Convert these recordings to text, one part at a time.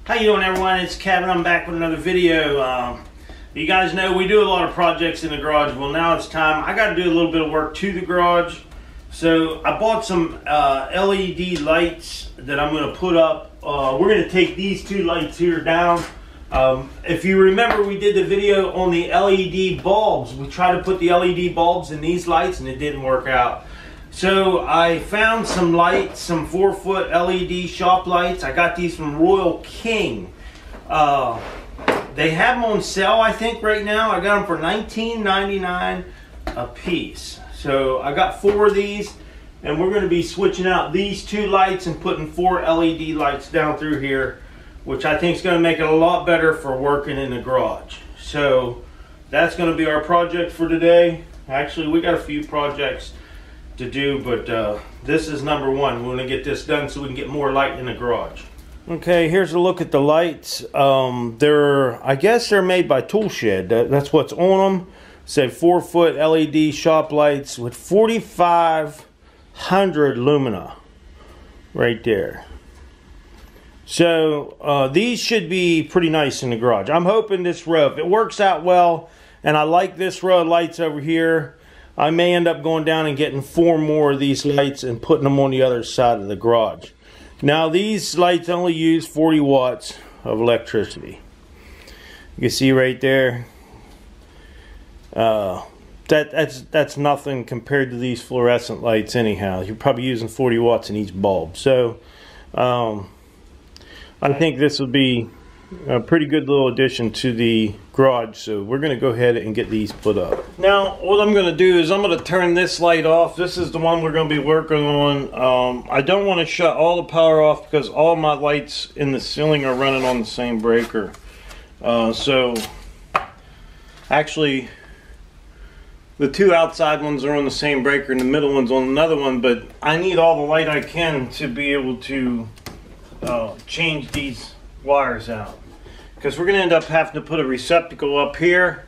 How you doing, everyone? It's Kevin. I'm back with another video. You guys know we do a lot of projects in the garage. Well, now it's time. I got to do a little bit of work to the garage. So I bought some LED lights that I'm going to put up. We're going to take these two lights here down. If you remember, we did the video on the LED bulbs. We tried to put the LED bulbs in these lights and it didn't work out. So I found some lights, some 4-foot LED shop lights. I got these from Royal King. They have them on sale, I think, right now. I got them for $19.99 a piece. So I got 4 of these, and we're going to be switching out these 2 lights and putting 4 LED lights down through here, which I think is going to make it a lot better for working in the garage. So that's going to be our project for today. Actually, we got a few projects to do, but this is number 1. We're going to get this done so we can get more light in the garage. Okay, here's a look at the lights. I guess they're made by Toolshed. That's what's on them. Say 4-foot LED shop lights with 4,500 lumina right there. So these should be pretty nice in the garage. I'm hoping this row, if it works out well, and I like this row of lights over here, I may end up going down and getting 4 more of these lights and putting them on the other side of the garage. Now these lights only use 40 watts of electricity. You can see right there. That's nothing compared to these fluorescent lights anyhow. You're probably using 40 watts in each bulb. So I think this will be a pretty good little addition to the garage, so we're going to go ahead and get these put up. Now what I'm going to do is I'm going to turn this light off. This is the one we're going to be working on. I don't want to shut all the power off because all my lights in the ceiling are running on the same breaker. So actually the 2 outside ones are on the same breaker and the middle one's on another one, but I need all the light I can to be able to change these wires out, because we're going to end up having to put a receptacle up here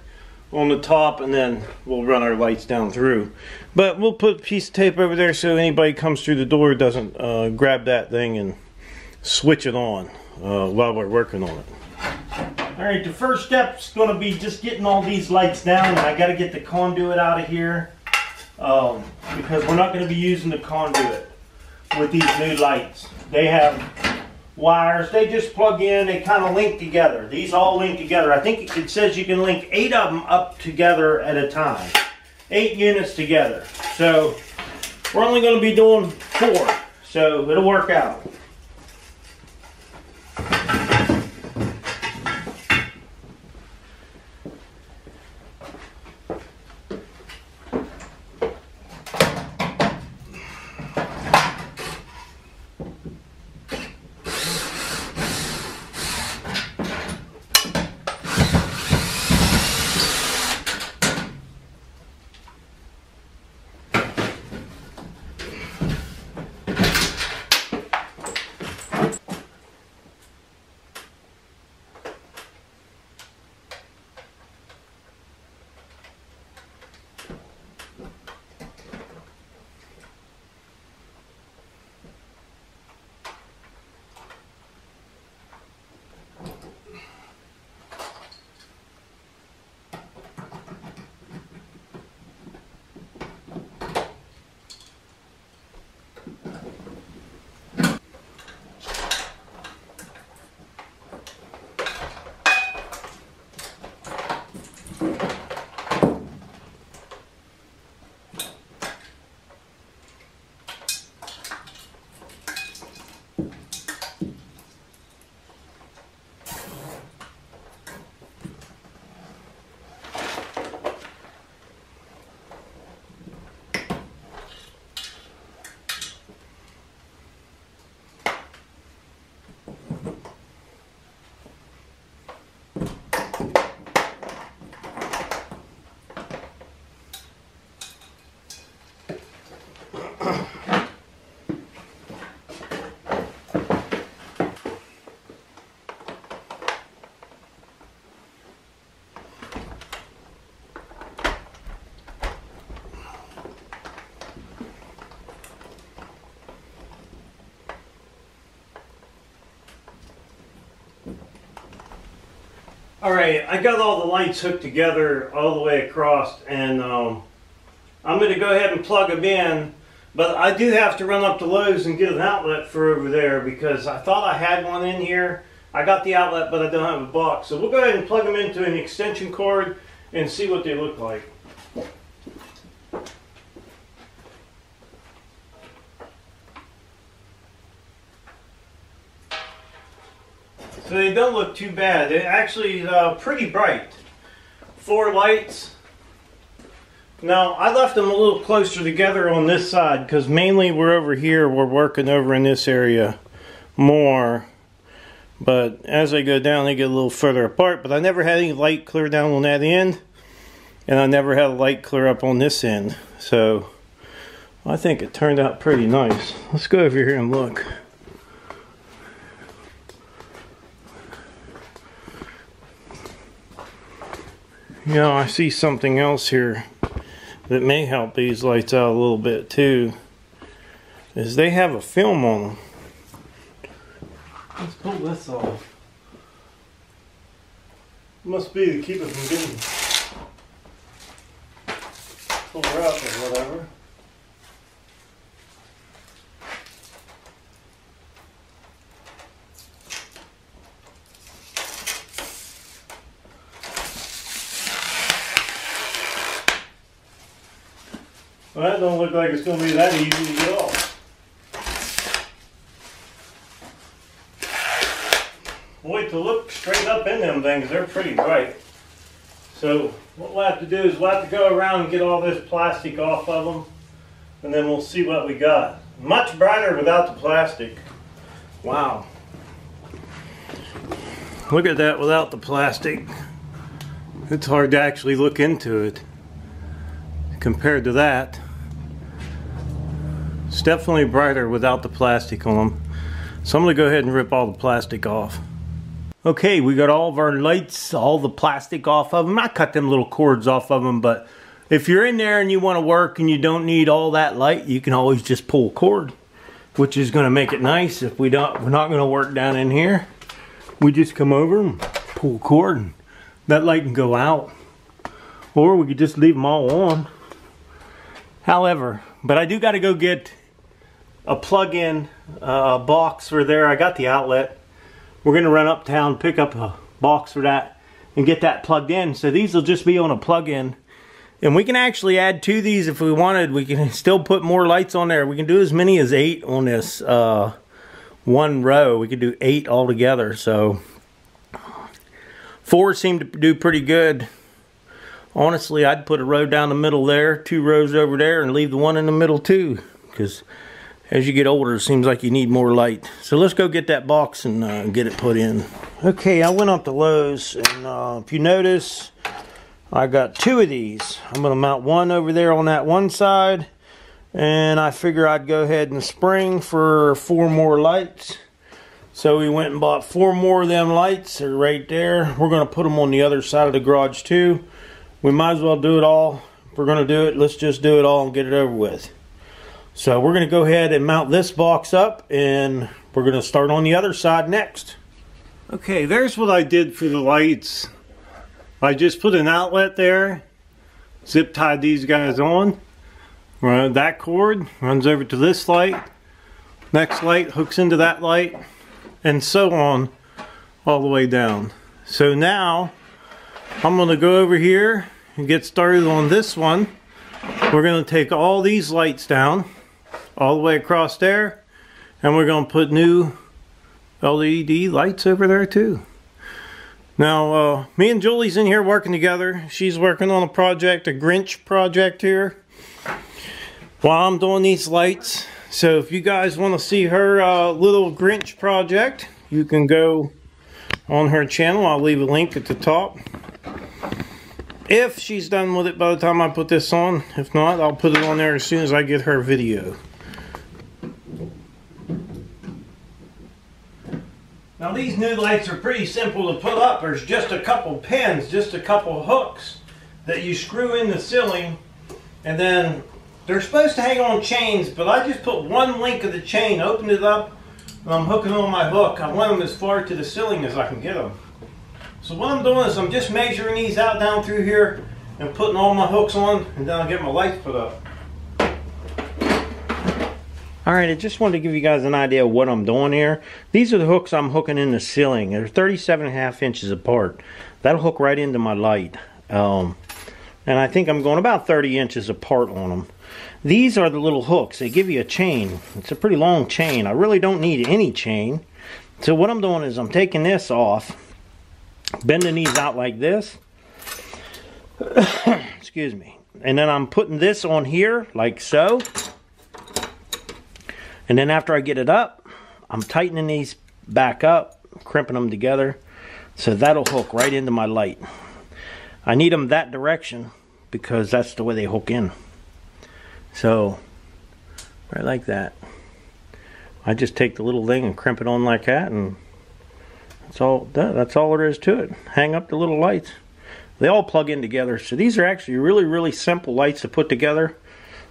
on the top, and then we'll run our lights down through. But we'll put a piece of tape over there so anybody comes through the door doesn't grab that thing and switch it on while we're working on it. Alright, the first step is going to be just getting all these lights down, and I got to get the conduit out of here because we're not going to be using the conduit with these new lights. They have wires, they just plug in, they kind of link together. These all link together. I think it says you can link 8 of them up together at a time. 8 units together. So we're only going to be doing 4, so it'll work out. Alright, I got all the lights hooked together all the way across, and I'm going to go ahead and plug them in, but I do have to run up to Lowe's and get an outlet for over there because I thought I had one in here. I got the outlet, but I don't have a box. So we'll go ahead and plug them into an extension cord and see what they look like. So they don't look too bad. They're actually pretty bright. 4 lights. Now, I left them a little closer together on this side because mainly we're over here. We're working over in this area more. But as I go down, they get a little further apart. But I never had any light clear down on that end. And I never had a light clear up on this end. So, I think it turned out pretty nice. Let's go over here and look. You know, I see something else here that may help these lights out a little bit too, is they have a film on them. Let's pull this off. Must be to keep it from getting pulled up or whatever. Well, that don't look like it's going to be that easy to get off. Boy, to look straight up in them things, they're pretty bright. So what we'll have to do is we'll have to go around and get all this plastic off of them, and then we'll see what we got. Much brighter without the plastic. Wow. Look at that without the plastic. It's hard to actually look into it compared to that. It's definitely brighter without the plastic on them. So I'm going to go ahead and rip all the plastic off. Okay, we got all of our lights, all the plastic off of them. I cut them little cords off of them, but if you're in there and you want to work and you don't need all that light, you can always just pull a cord, which is going to make it nice. If we're not going to work down in here, we just come over and pull a cord and that light can go out. Or we could just leave them all on. However, but I do got to go get a plug-in box for there. I got the outlet. We're going to run uptown, pick up a box for that, and get that plugged in. So these will just be on a plug-in. And we can actually add to these if we wanted. We can still put more lights on there. We can do as many as 8 on this one row. We could do 8 altogether. So 4 seem to do pretty good. Honestly, I'd put a row down the middle there, 2 rows over there, and leave the one in the middle too. Because as you get older, it seems like you need more light. So let's go get that box and get it put in. Okay, I went up to Lowe's, and if you notice, I got 2 of these. I'm going to mount one over there on that one side, and I figure I'd go ahead and spring for 4 more lights. So we went and bought 4 more of them lights. They're right there. We're going to put them on the other side of the garage too. We might as well do it all. If we're going to do it, let's just do it all and get it over with. So we're going to go ahead and mount this box up, and we're going to start on the other side next. Okay, there's what I did for the lights. I just put an outlet there, zip tied these guys on. That cord runs over to this light. Next light hooks into that light, and so on all the way down. So now I'm going to go over here and get started on this one. We're going to take all these lights down all the way across there, and we're going to put new LED lights over there too. Now me and Julie's in here working together. She's working on a project, a Grinch project here, while I'm doing these lights. So if you guys want to see her little Grinch project, you can go on her channel. I'll leave a link at the top. If she's done with it by the time I put this on. If not, I'll put it on there as soon as I get her video. Now these new lights are pretty simple to put up. There's just a couple pins, just a couple hooks that you screw in the ceiling, and then they're supposed to hang on chains, but I just put one link of the chain, opened it up, and I'm hooking on my hook. I want them as far to the ceiling as I can get them. So what I'm doing is I'm just measuring these out down through here and putting all my hooks on, and then I'll get my lights put up. Alright, I just wanted to give you guys an idea of what I'm doing here. These are the hooks I'm hooking in the ceiling. They're 37.5 inches apart. That'll hook right into my light. And I think I'm going about 30 inches apart on them. These are the little hooks. They give you a chain. It's a pretty long chain. I really don't need any chain. So what I'm doing is I'm taking this off, bending these out like this. Excuse me. And then I'm putting this on here like so. And then after I get it up, I'm tightening these back up, crimping them together. So that'll hook right into my light. I need them that direction because that's the way they hook in. So, right like that. I just take the little thing and crimp it on like that, and that's all there is to it. Hang up the little lights. They all plug in together. So these are actually really, really simple lights to put together.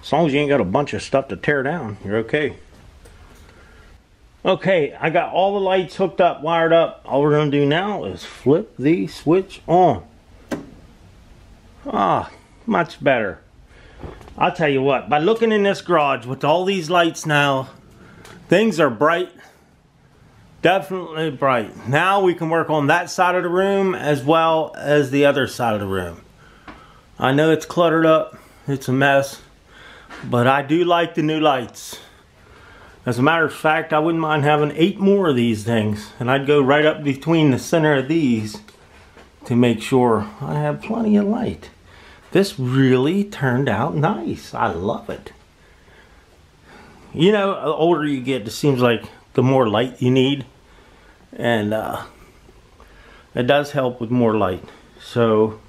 As long as you ain't got a bunch of stuff to tear down, you're okay. Okay, I got all the lights hooked up, wired up. All we're going to do now is flip the switch on. Ah, much better. I'll tell you what, by looking in this garage with all these lights now, things are bright. Definitely bright. Now we can work on that side of the room as well as the other side of the room. I know it's cluttered up, it's a mess, but I do like the new lights. As a matter of fact, I wouldn't mind having 8 more of these things, and I'd go right up between the center of these to make sure I have plenty of light. This really turned out nice. I love it. You know, the older you get, it seems like the more light you need, and it does help with more light. So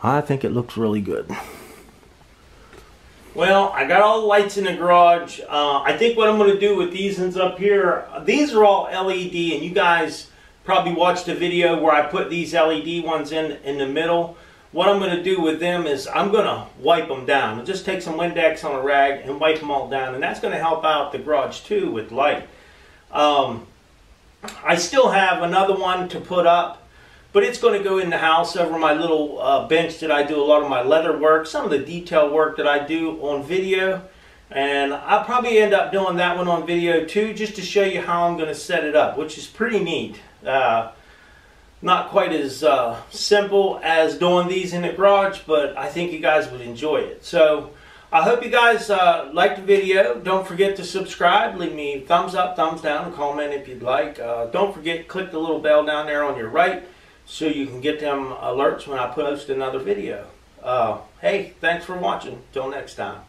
I think it looks really good. Well, I got all the lights in the garage. I think what I'm going to do with these ones up here, these are all LED, and you guys probably watched a video where I put these LED ones in the middle. What I'm going to do with them is I'm going to wipe them down. I'll just take some Windex on a rag and wipe them all down, and that's going to help out the garage too with light. I still have another one to put up, but it's going to go in the house over my little bench that I do a lot of my leather work, some of the detail work that I do on video, and I'll probably end up doing that one on video too, just to show you how I'm going to set it up, which is pretty neat. Not quite as simple as doing these in the garage, but I think you guys would enjoy it. So I hope you guys liked the video. Don't forget to subscribe. Leave me thumbs up, thumbs down, and comment if you'd like. Don't forget, click the little bell down there on your right so you can get them alerts when I post another video. Hey, thanks for watching. Till next time.